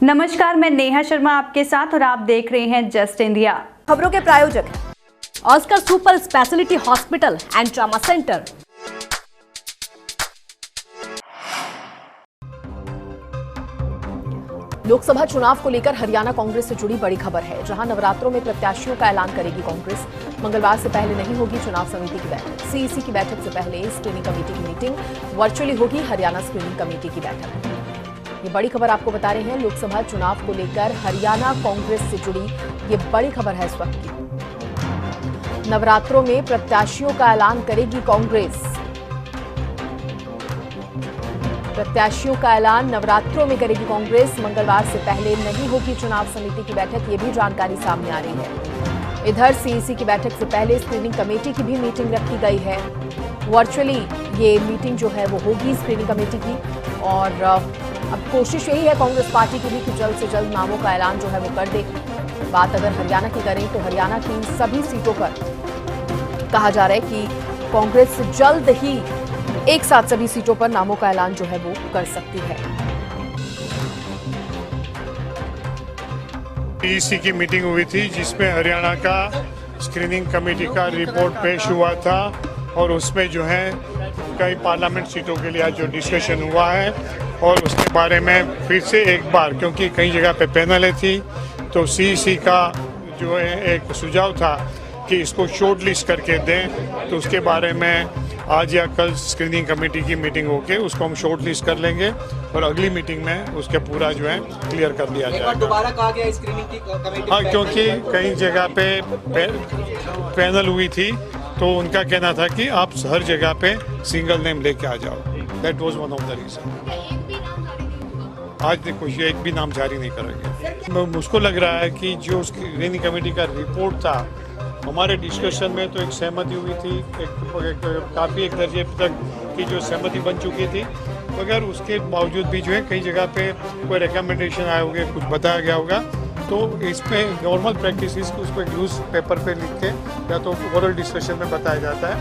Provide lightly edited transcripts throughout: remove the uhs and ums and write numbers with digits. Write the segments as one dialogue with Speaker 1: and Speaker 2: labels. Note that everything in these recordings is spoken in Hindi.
Speaker 1: नमस्कार, मैं नेहा शर्मा आपके साथ और आप देख रहे हैं जस्ट इंडिया।
Speaker 2: खबरों के प्रायोजक हैं Oscar super speciality hospital and trauma centre. Lok Sabha चुनाव को लेकर हरियाणा कांग्रेस से जुड़ी बड़ी खबर है, जहां नवरात्रों में प्रत्याशियों का ऐलान करेगी कांग्रेस। मंगलवार से पहले नहीं होगी चुनाव समिति की बैठक। सीईसी की बैठक से पहले स्क्रीनिंग कमेटी की मीटिंग वर्चुअली होगी। हरियाणा स्क्रीनिंग कमेटी की बैठक, ये बड़ी खबर आपको बता रहे हैं। लोकसभा चुनाव को लेकर हरियाणा कांग्रेस से जुड़ी ये बड़ी खबर है इस वक्त की। नवरात्रों में प्रत्याशियों का ऐलान करेगी कांग्रेस। प्रत्याशियों का ऐलान नवरात्रों में करेगी कांग्रेस। मंगलवार से पहले नहीं होगी चुनाव समिति की बैठक, ये भी जानकारी सामने आ रही है। इधर सीईसी की बैठक से पहले स्क्रीनिंग कमेटी की भी मीटिंग रखी गई है। वर्चुअली ये मीटिंग जो है वो होगी स्क्रीनिंग कमेटी की। और अब कोशिश यही है कांग्रेस पार्टी की भी कि जल्द से जल्द नामों का ऐलान जो है वो कर दे। बात अगर हरियाणा की करें तो हरियाणा की सभी सीटों पर कहा जा रहा है कि कांग्रेस जल्द ही एक साथ सभी सीटों पर नामों का ऐलान जो है वो कर सकती है।
Speaker 3: सीईसी की मीटिंग हुई थी जिसमें हरियाणा का स्क्रीनिंग कमेटी का रिपोर्ट पेश हुआ था और उसमें जो है कई पार्लियामेंट सीटों के लिए आज जो डिस्कशन हुआ है और उसके बारे में फिर से एक बार, क्योंकि कई जगह पे पैनलें थी, तो सीईसी का जो है एक सुझाव था कि इसको शॉर्ट लिस्ट करके दें। तो उसके बारे में आज या कल स्क्रीनिंग कमेटी की मीटिंग होके उसको हम शॉर्ट लिस्ट कर लेंगे और अगली मीटिंग में उसके पूरा जो है क्लियर कर दिया जाएगा।
Speaker 4: दोबारा कहा गया स्क्रीनिंग की कमेटी।
Speaker 3: हाँ, क्योंकि कई जगह पे पैनल हुई थी तो उनका कहना था कि आप हर जगह पे सिंगल नेम लेके आ जाओ। That was one of the reason. आज देखो ये एक भी नाम जारी नहीं करेंगे। मुझको लग रहा है कि जो स्क्रीनिंग कमेटी का रिपोर्ट था, हमारे डिस्कशन में तो एक सहमति हुई थी, काफ़ी एक दर्जे तक की जो सहमति बन चुकी थी, मगर उसके बावजूद भी जो है कई जगह पे कोई रिकमेंडेशन आए होंगे, कुछ बताया गया होगा। तो इसमें नॉर्मल प्रैक्टिस उसको न्यूज़ पेपर पे लिख के या तो ओरल डिस्कशन में बताया जाता है,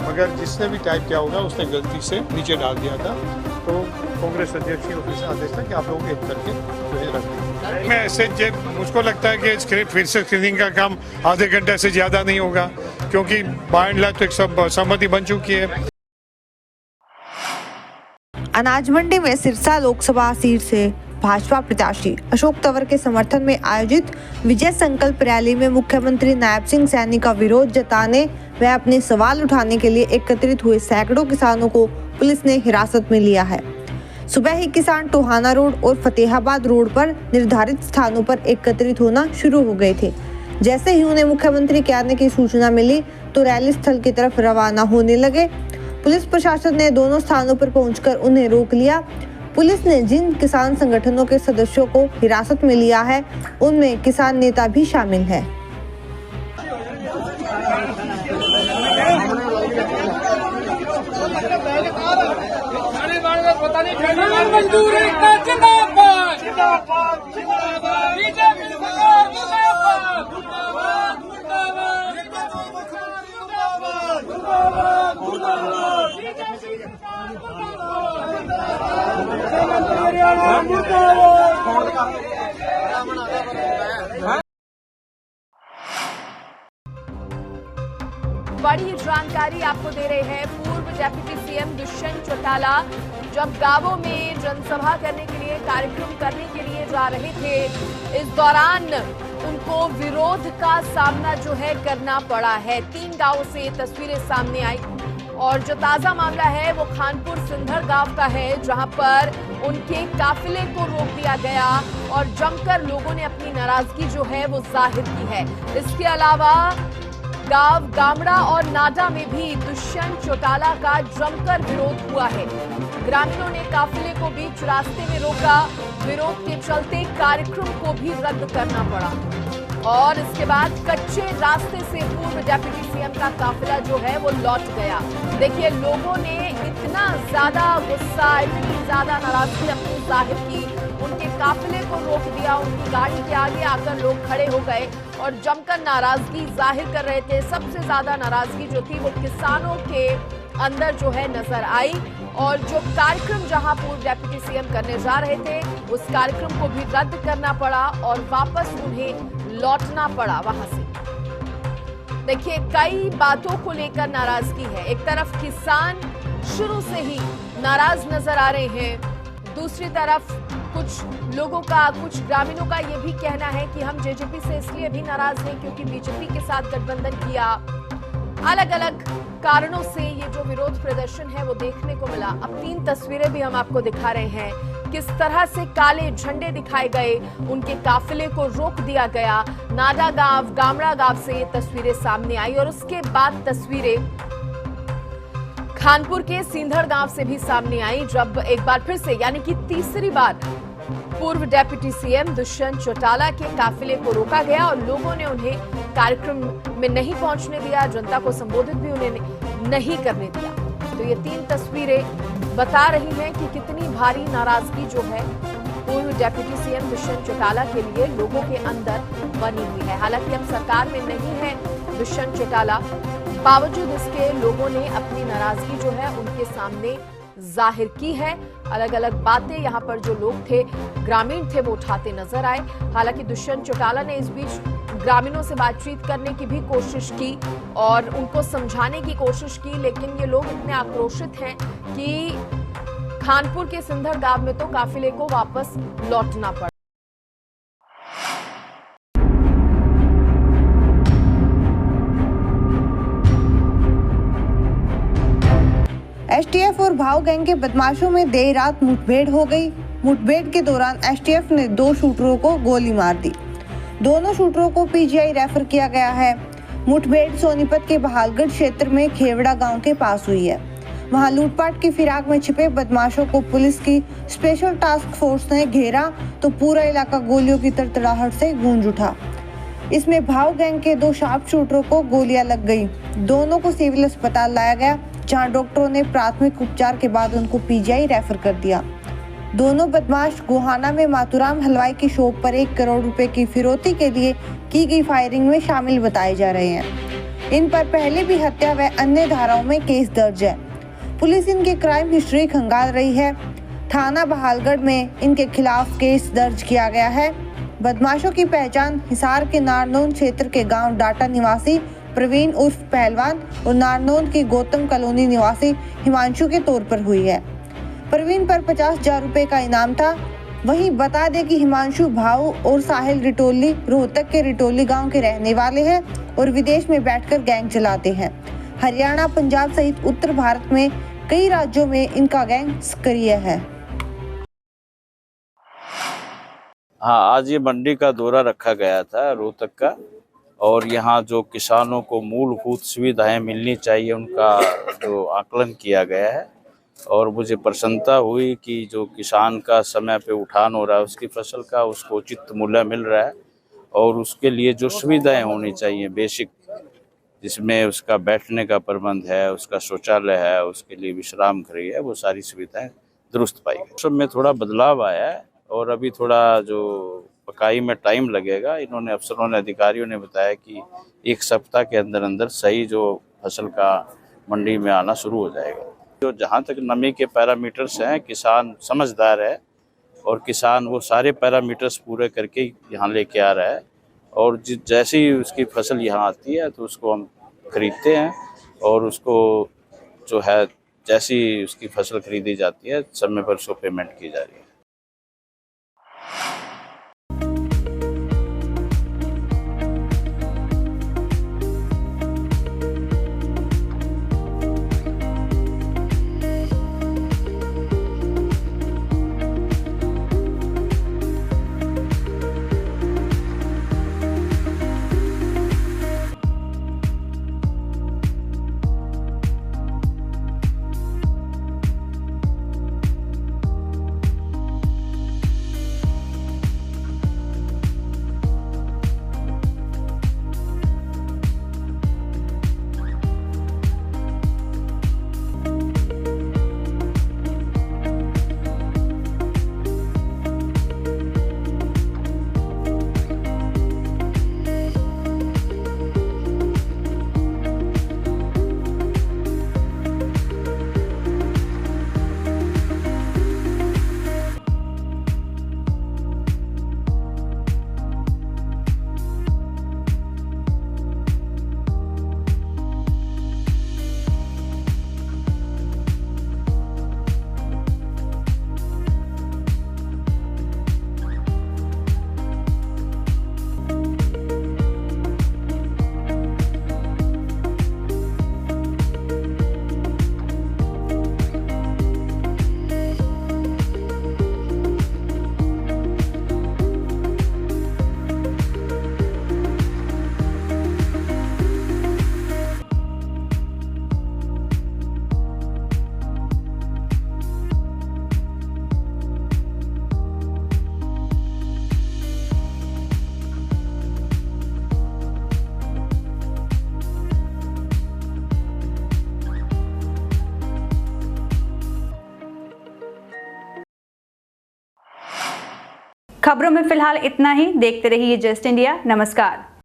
Speaker 3: मगर जिसने भी टाइप किया होगा उसने गलती से नीचे डाल दिया था। तो कांग्रेस अध्यक्ष की ऑफिस आदेश था कि आप लोग एक करके जो है रख दें। मैं ऐसे मुझको लगता है कि फिर से स्क्रीनिंग का काम आधे घंटे से ज़्यादा नहीं होगा, क्योंकि बाय एंड लार्ज तो एक सब सहमति बन चुकी है।
Speaker 5: अनाज मंडी में सिरसा लोकसभा सीट से भाजपा प्रत्याशी अशोक तंवर के समर्थन में आयोजित विजय संकल्प रैली में मुख्यमंत्री नायब सिंह सैनी का विरोध जताने व अपने सवाल उठाने के लिए एकत्रित हुए सैकड़ों किसानों को पुलिस ने हिरासत में लिया है। सुबह ही किसान टोहाना रोड और फतेहाबाद रोड पर निर्धारित स्थानों पर एकत्रित होना शुरू हो गए थे। जैसे ही उन्हें मुख्यमंत्री के आने की सूचना मिली तो रैली स्थल की तरफ रवाना होने लगे। पुलिस प्रशासन ने दोनों स्थानों पर पहुंचकर उन्हें रोक लिया। पुलिस ने जिन किसान संगठनों के सदस्यों को हिरासत में लिया है उनमें किसान नेता भी शामिल है।
Speaker 2: बड़ी जानकारी आपको दे रहे हैं पूर्व डेप्यूटी सीएम दुष्यंत चौटाला। जब गांवों में जनसभा करने के लिए, कार्यक्रम करने के लिए जा रहे थे, इस दौरान उनको विरोध का सामना जो है करना पड़ा है। 3 गांवों से तस्वीरें सामने आई और जो ताजा मामला है वो खानपुर सिंधर गांव का है, जहां पर उनके काफिले को रोक दिया गया और जमकर लोगों ने अपनी नाराजगी जो है वो जाहिर की है। इसके अलावा गांव गामड़ा और नाडा में भी दुष्यंत चौटाला का जमकर विरोध हुआ है। ग्रामीणों ने काफिले को बीच रास्ते में रोका। विरोध के चलते कार्यक्रम को भी रद्द करना पड़ा और इसके बाद कच्चे रास्ते से पूर्व डेप्यूटी सीएम का काफिला जो है वो लौट गया। देखिए, लोगों ने इतना ज्यादा गुस्सा, इतनी ज्यादा नाराजगी अपनी जाहिर की, उनके काफिले को रोक दिया। उनकी गाड़ी के आगे आकर लोग खड़े हो गए और जमकर नाराजगी जाहिर कर रहे थे। सबसे ज्यादा नाराजगी जो थी वो किसानों के अंदर जो है नजर आई और जो कार्यक्रम जहां पूर्व डिप्टी सीएम करने जा रहे थे उस कार्यक्रम को भी रद्द करना पड़ा और वापस उन्हें लौटना पड़ा वहां से। देखिए, कई बातों को लेकर नाराजगी है। एक तरफ किसान शुरू से ही नाराज नजर आ रहे हैं, दूसरी तरफ कुछ लोगों का, कुछ ग्रामीणों का यह भी कहना है कि हम जेजेपी से इसलिए भी नाराज हैं क्योंकि बीजेपी के साथ गठबंधन किया। अलग अलग कारणों से ये जो विरोध प्रदर्शन है वो देखने को मिला। अब 3 तस्वीरें भी हम आपको दिखा रहे हैं, किस तरह से काले झंडे दिखाए गए, उनके काफिले को रोक दिया गया। नाडा गांव, गामड़ा गांव से ये तस्वीरें सामने आई और उसके बाद तस्वीरें खानपुर के सिंधड़ गांव से भी सामने आई, जब एक बार फिर से यानी कि तीसरी बार पूर्व डिप्टी सीएम दुष्यंत चौटाला के काफिले को रोका गया और लोगों ने उन्हें कार्यक्रम में नहीं पहुंचने दिया, जनता को संबोधित भी उन्हें नहीं करने दिया। तो ये 3 तस्वीरें बता रही हैं कि कितनी भारी नाराजगी जो है पूर्व डिप्टी सीएम दुष्यंत चौटाला के लिए लोगों के अंदर बनी हुई है। हालांकि अब सरकार में नहीं है दुष्यंत चौटाला, बावजूद इसके लोगों ने अपनी नाराजगी जो है उनके सामने जाहिर की है। अलग अलग बातें यहाँ पर जो लोग थे, ग्रामीण थे, वो उठाते नजर आए। हालांकि दुष्यंत चौटाला ने इस बीच ग्रामीणों से बातचीत करने की भी कोशिश की और उनको समझाने की कोशिश की, लेकिन ये लोग इतने आक्रोशित हैं कि खानपुर के सिंधड़ गांव में तो काफिले को वापस लौटना पड़ा।
Speaker 5: एसटीएफ और भाव गैंग के बदमाशों में देर रात मुठभेड़ हो गई। मुठभेड़ के दौरान एसटीएफ ने 2 शूटरों को गोली मार दी। दोनों शूटरों को पीजीआई रेफर किया गया है। मुठभेड़ सोनीपत के बहालगढ़ क्षेत्र में खेवड़ा गांव के पास हुई है। वहां लूटपाट की फिराक में छिपे बदमाशों को पुलिस की स्पेशल टास्क फोर्स ने घेरा तो पूरा इलाका गोलियों की तड़तड़ाहट से गूंज उठा। इसमें भाव गैंग के 2 शार्प शूटरों को गोलियां लग गई। दोनों को सिविल अस्पताल लाया गया, जहां डॉक्टरों ने प्राथमिक उपचार के बाद उनको पीजीआई रेफर कर दिया। दोनों बदमाश गोहाना में मातूराम हलवाई की शॉप पर 1 करोड़ रुपए की फिरौती के लिए की गई फायरिंग में शामिल बताए जा रहे हैं। इन पर पहले भी हत्या व अन्य धाराओं में केस दर्ज है। पुलिस इनकी क्राइम हिस्ट्री खंगाल रही है। थाना बहालगढ़ में इनके खिलाफ केस दर्ज किया गया है। बदमाशों की पहचान हिसार के नारनौंद क्षेत्र के गांव डाटा निवासी प्रवीण उर्फ पहलवान और नारनौंद की गौतम कॉलोनी निवासी हिमांशु के तौर पर हुई है। प्रवीण पर 50,000 रुपए का इनाम था। वहीं बता दें कि हिमांशु भाऊ और साहिल रिटोली रोहतक के रिटोली गांव के रहने वाले हैं और विदेश में बैठकर गैंग चलाते हैं। हरियाणा, पंजाब सहित उत्तर भारत में कई राज्यों में इनका गैंग सक्रिय है।
Speaker 6: हाँ, आज ये मंडी का दौरा रखा गया था रोहतक का, और यहाँ जो किसानों को मूलभूत सुविधाएं मिलनी चाहिए उनका जो आकलन किया गया है। और मुझे प्रसन्नता हुई कि जो किसान का समय पे उठान हो रहा है, उसकी फसल का उसको उचित मूल्य मिल रहा है और उसके लिए जो सुविधाएं होनी चाहिए बेसिक, जिसमें उसका बैठने का प्रबंध है, उसका शौचालय है, उसके लिए विश्राम गृह है, वो सारी सुविधाएं दुरुस्त पाई गई। सब में थोड़ा बदलाव आया है और अभी थोड़ा जो पकाई में टाइम लगेगा। इन्होंने अफसरों ने, अधिकारियों ने बताया कि 1 सप्ताह के अंदर अंदर सही जो फसल का मंडी में आना शुरू हो जाएगा। जो जहाँ तक नमी के पैरामीटर्स हैं, किसान समझदार है और किसान वो सारे पैरामीटर्स पूरे करके यहाँ लेके आ रहा है और जैसे ही उसकी फसल यहाँ आती है तो उसको हम खरीदते हैं और उसको जो है जैसी उसकी फसल खरीदी जाती है समय पर उसको पेमेंट की जा रही है।
Speaker 1: खबरों में फिलहाल इतना ही। देखते रहिए जस्ट इंडिया। नमस्कार।